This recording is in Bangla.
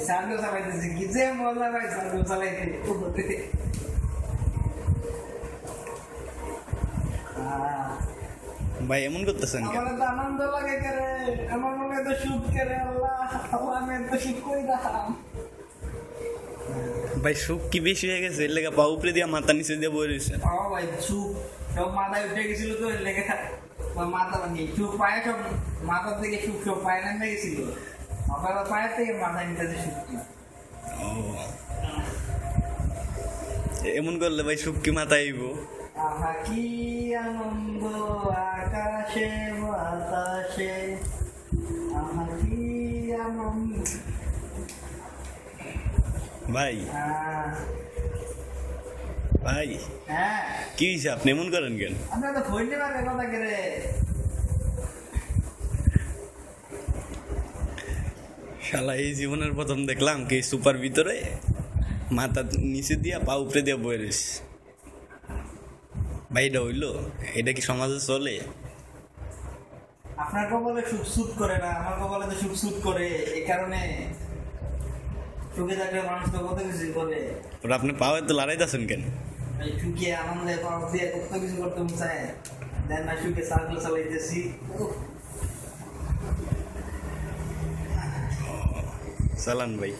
সাইকেল চালাইতেছি কি যে মজা ভাই সাইকেল চালাইতে ভাই এমন করতেছেন কেন? আমার তো আনন্দ লাগে করে আমার মনে তো সুখ করে আল্লাহ আমি তো সুখ করি রাখাম ভাই সুখ কি বেশি হয়ে গেছে এর লেগে পা উপরে দিয়ে মাথা নিচে দিয়ে বই রয়েছে। ও ভাই সুখ সব মাথায় উঠে গেছিল তো এর লেগে মাথা ভাঙি সুখ পায়ে সব মাথার থেকে সুখ সব পায়ে নামে গেছিল আমার পায়ের থেকে মাথায় নিতে সুখ ও এমন করলে ভাই সুখ কি মাথায় আইব? আহা কি আনন্দ আকাশে বাতাসে আহা কি আনন্দ ভাই ভাই হ্যাঁ কি হয়েছে আপনি এমন করেন কেন? আমরা তো ফোন নিবার কথা করে শালা এই জীবনের প্রথম দেখলাম কি সুপার ভিতরে মাথা নিচে দিয়া পা উপরে দিয়া বই রয়েছে। ভাই এটা হইলো? এটা কি সমাজে চলে? আপনার কপালে সুখ সুট করে না আমার কপালে তো সুখ সুট করে এই কারণে সুখে থাকলে মানুষ তো কত কিছু করে ওরা আপনি পাওয়ার তো লড়াইতেছেন কেন? এই সুখে আনন্দে পাওয়া দিয়ে কত কিছু করতে চায় দেন না সুখে সাইকেল চালাইতেছি চালান ভাই।